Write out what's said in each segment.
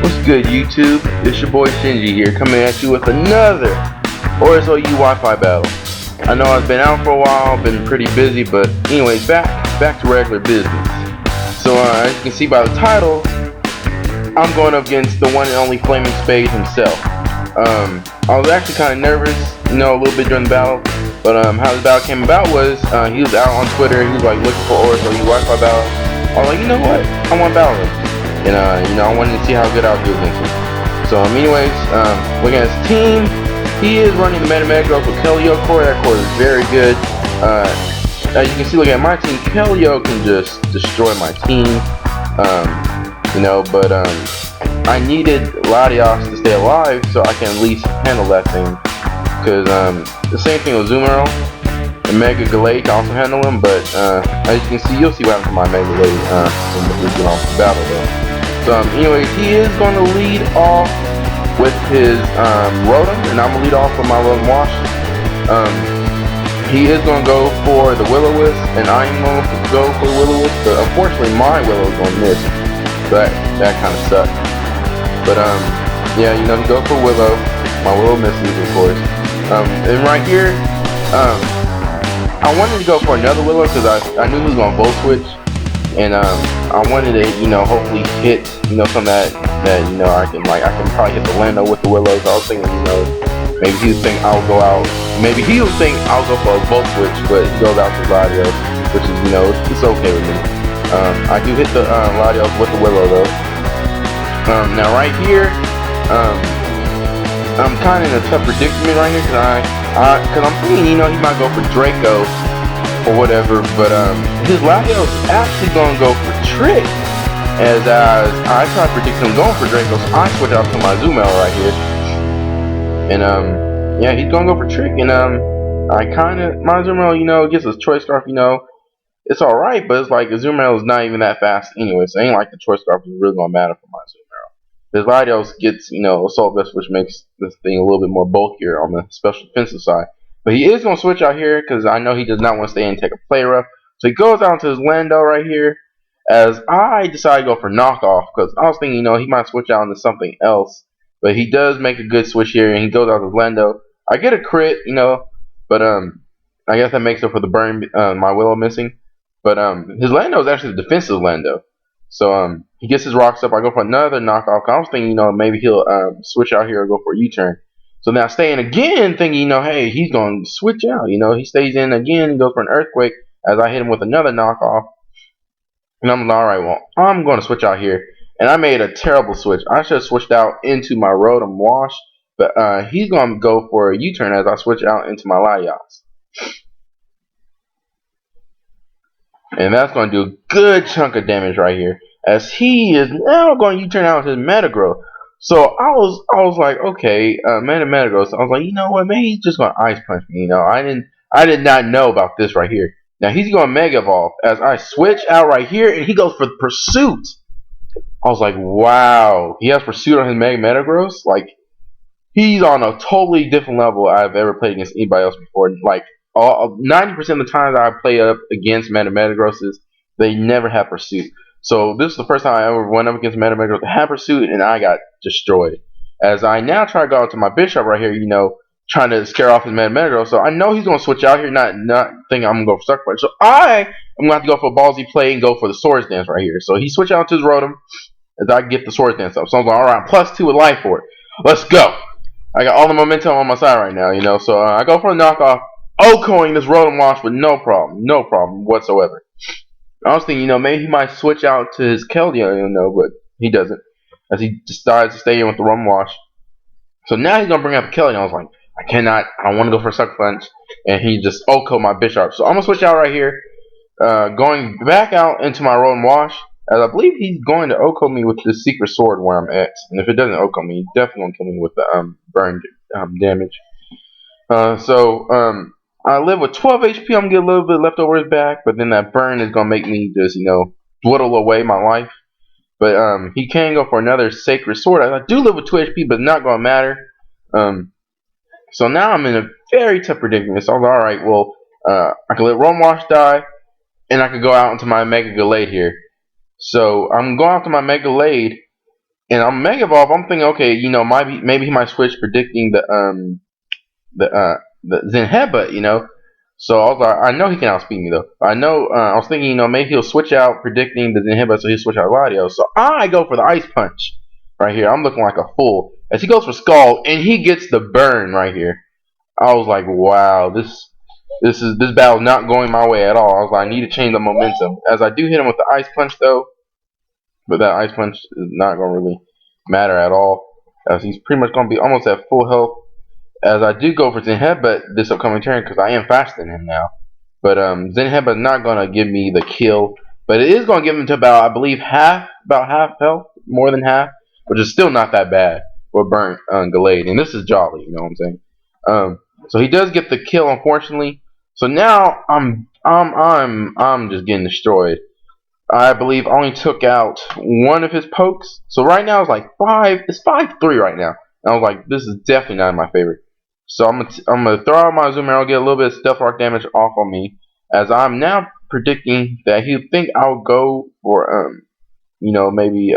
What's good, YouTube? It's your boy Shinji here, coming at you with another Oras Wi-Fi battle. I know I've been out for a while, been pretty busy, but anyways, back to regular business. So as you can see by the title, I'm going up against the one and only Flaming Spade himself. I was actually kind of nervous, a little bit during the battle, but how the battle came about was he was out on Twitter. He was like looking for Oras Wi-Fi battle. I was like, you know what? I want to battle him. And I wanted to see how good I would do against him. So anyways, looking at his team, he is running the Meta with Kellyo core. That core is very good. As you can see, looking at my team, Kellyo can just destroy my team. But I needed Latios to stay alive so I can at least handle that thing. Because the same thing with Zumero. And Mega Galade can also handle him, but as you can see, you'll see what happens to my Mega Galade when we get off the battle though. So anyways, he is going to lead off with his Rotom, and I'm going to lead off with my Rotom Wash. He is going to go for the Will-O-Wisp, and I'm going to go for the Will-O-Wisp, but unfortunately my Willow is going to miss. So that kind of sucks. But yeah, he goes for Willow. My Willow misses, of course. And right here, I wanted to go for another Willow because I knew he was going to Volt Switch. And I wanted to, hopefully hit, some that I can probably hit the Lando with the Willows. I was thinking, maybe he was thinking I'll go out. Maybe he was thinking I'll go for a Volt Switch, but he goes out to Latios, which is, it's okay with me. I do hit the Latios with the Willow though. Now right here, I'm kind of in a tough predicament right here because I'm thinking, he might go for Draco or whatever, but his Latios is actually going to go for Trick, as I try to predict him going for Draco, so I switch out to my Zumel right here, and yeah, he's going to go for Trick, and my Zumel, gets his Choice Scarf, it's alright, but it's like a Zumel is not even that fast anyway, so it ain't like the Choice Scarf is really going to matter for my Zumel. His Latios gets, Assault Vest, which makes this thing a little bit more bulkier on the special defensive side. But he is going to switch out here because I know he does not want to stay and take a play rough. So he goes out to his Lando right here. As I decided to go for knockoff because I was thinking, he might switch out into something else. But he does make a good switch here and he goes out to Lando. I get a crit, but I guess that makes up for the burn, my Willow missing. But his Lando is actually the defensive Lando. So he gets his rocks up. I go for another knockoff. I was thinking, maybe he'll switch out here or go for a U-turn. So now staying again, thinking, hey, he's going to switch out. He stays in again and goes for an Earthquake as I hit him with another knockoff. And I'm like, alright, well, I'm going to switch out here. And I made a terrible switch. I should have switched out into my Rotom Wash. But he's going to go for a U-turn as I switch out into my Latios. And that's going to do a good chunk of damage right here. As he is now going to U-turn out his Metagrow. So I was like, okay, Metagross. So I was like, you know what, maybe he's just gonna Ice Punch me. I did not know about this right here. Now he's gonna Mega Evolve as I switch out right here, and he goes for Pursuit. I was like, wow, he has Pursuit on his Metagross. Like he's on a totally different level I've ever played against anybody else before. Like 90% of the times I play up against Metagrosses, they never have Pursuit. So this is the first time I ever went up against Metagross with a Pursuit, and I got destroyed. As I now try to go out to my Bishop right here, trying to scare off his Metagross. So I know he's going to switch out here, not thinking I'm going to go for Sucker Punch. So I am going to have to go for a ballsy play and go for the Swords Dance right here. So he switched out to his Rotom as I get the Swords Dance up. So I'm like, alright, +2 with Life Orb. Let's go. I got all the momentum on my side right now, So I go for a knockoff, OHKOing this Rotom Wash with no problem whatsoever. I was thinking, maybe he might switch out to his Keldeo, but he doesn't. As he decides to stay in with the Rotom Wash. So now he's going to bring up Keldeo. I was like, I want to go for a Sucker Punch. And he just OHKO my Bishop. So I'm going to switch out right here. Going back out into my Rotom Wash. As I believe he's going to OHKO me with this Secret Sword where I'm at. And if it doesn't OHKO me, he's definitely going to kill me with the burn damage. I live with 12 HP. I'm going to get a little bit left over his back. But then that burn is going to make me just, dwiddle away my life. But he can go for another Sacred Sword. I do live with 2 HP, but it's not going to matter. So now I'm in a very tough predicament. So I was like, alright, well, I can let Rotom Wash die. And I could go out into my Mega Galade here. So I'm going out to my Mega Galade. And I'm Mega Evolve. I'm thinking, okay, maybe he might switch, predicting the Zen Headbutt, So I was like, I know he can outspeed me though. I was thinking, maybe he'll switch out, predicting the Zen Headbutt, so he'll switch out Gladio. So I go for the Ice Punch right here. I'm looking like a fool as he goes for Skull, and he gets the burn right here. I was like, wow, this battle's not going my way at all. I was like, I need to change the momentum. As I do hit him with the Ice Punch though, but that Ice Punch is not going to really matter at all, as he's pretty much going to be almost at full health. As I do go for Zen Headbutt this upcoming turn because I am faster than him now. But Zen Headbutt not going to give me the kill, but it is going to give him to about, I believe, about half health, more than half, which is still not that bad for burnt Gallade. And this is Jolly, you know what I'm saying? So he does get the kill, unfortunately. So now I'm just getting destroyed. I believe I only took out one of his pokes. So right now it's like it's 5-3 right now. And I was like, this is definitely not my favorite. So I'm gonna throw out my Zoom Arrow, get a little bit of Stealth Rock damage off on me, as I'm now predicting that he'll think I'll go for maybe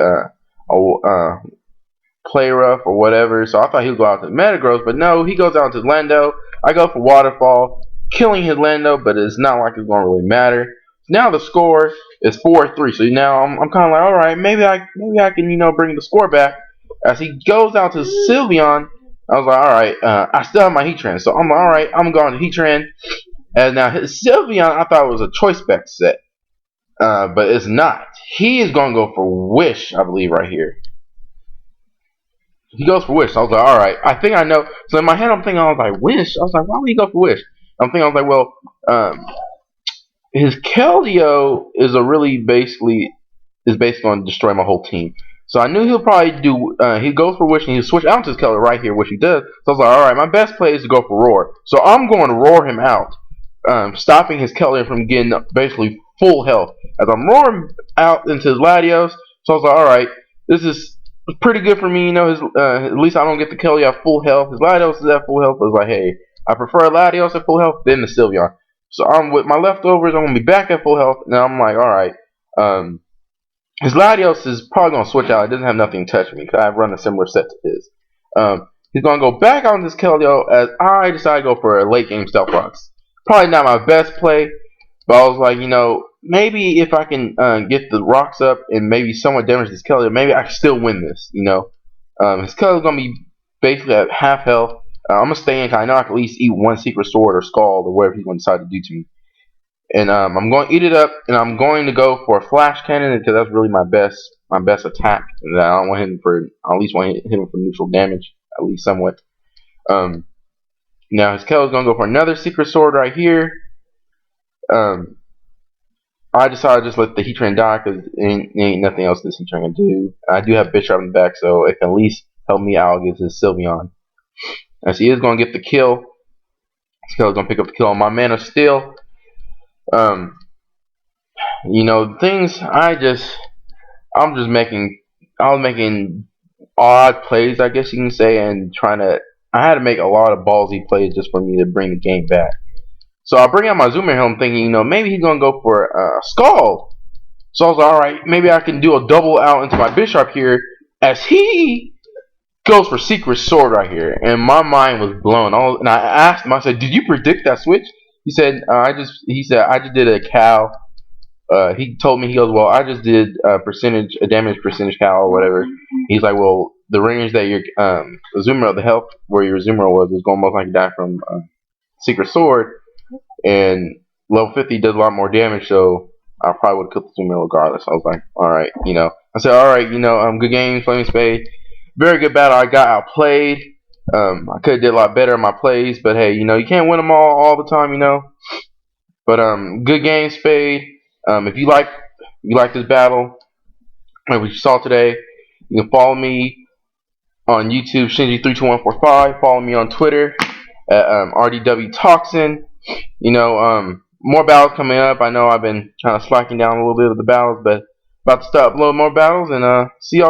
Play Rough or whatever. So I thought he'd go out to Metagross, but no, he goes out to Lando. I go for Waterfall, killing his Lando, but it's not like it's gonna really matter. Now the score is 4-3. So now I'm kind of like, all right, maybe I can bring the score back. As he goes out to Sylveon, I was like, all right, I still have my Heatran, so I'm like, all right, I'm going to Heatran. And now his Sylveon, I thought it was a Choice Spec set, but it's not. He is going to go for Wish, I believe, right here. He goes for Wish. So I was like, all right, I think I know. So in my head, I'm thinking, I was like, Wish. I was like, why would he go for Wish? I'm thinking, I was like, well, his Keldeo is basically going to destroy my whole team. So I knew he'll probably do. He goes for Wish and he'll switch out to his Keldeo right here, which he does. So I was like, all right, my best play is to go for Roar. So I'm going to roar him out, stopping his Keldeo from getting basically full health. As I'm roaring out into his Latios, so I was like, all right, this is pretty good for me. At least I don't get the Keldeo at full health. His Latios is at full health. I was like, hey, I prefer Latios at full health than the Sylveon. So I'm with my leftovers. I'm gonna be back at full health. Now I'm like, all right. His Latios is probably gonna switch out. It doesn't have nothing to touch me because I've run a similar set to his. He's gonna go back on this Keldeo as I decide to go for a late game Stealth Rocks. Probably not my best play, but I was like, maybe if I can get the rocks up and maybe somewhat damage this Keldeo, maybe I can still win this. His Keldeo's gonna be basically at half health. I'm going to stay in because I know I can at least eat one Secret Sword or Scald or whatever he's going to decide to do to me. And I'm going to eat it up, and I'm going to go for a Flash Cannon because that's really my best attack. And I don't want him I at least want to hit him for neutral damage, at least somewhat. Now his Keldeo is going to go for another Secret Sword right here. I decided to just let the Heatran die because ain't nothing else this Heatran can do. I do have Bishop in the back, so it can at least help me out against his Sylveon. As he is going to get the kill. He's going to pick up the kill on my Mana Steel. Things I was making odd plays, I guess you can say, and I had to make a lot of ballsy plays just for me to bring the game back. So I bring out my Zoomer Helm thinking, maybe he's going to go for a Skull. So I was like, alright, maybe I can do a double out into my Bisharp here as he goes for Secret Sword right here, and my mind was blown. And I asked him, I said, "Did you predict that switch?" He said, "I just did a cow." He told me, he goes, "Well, I just did a damage percentage cow or whatever." He's like, "Well, the range that your Zoomer, the health where your Zoomer was going to most likely die from Secret Sword, and level 50 does a lot more damage, so I probably would have killed the Zoomer regardless." I was like, "All right, I said, "All right, good game, Flaming Spade." Very good battle. I got outplayed. I could have did a lot better in my plays, but hey, you can't win them all the time, But good game, Spade. If you like this battle, like we saw today, you can follow me on YouTube, Shinji32145. Follow me on Twitter at RDW Toxin. More battles coming up. I know I've been kind of slacking down a little bit of the battles, but about to start uploading more battles, and see y'all.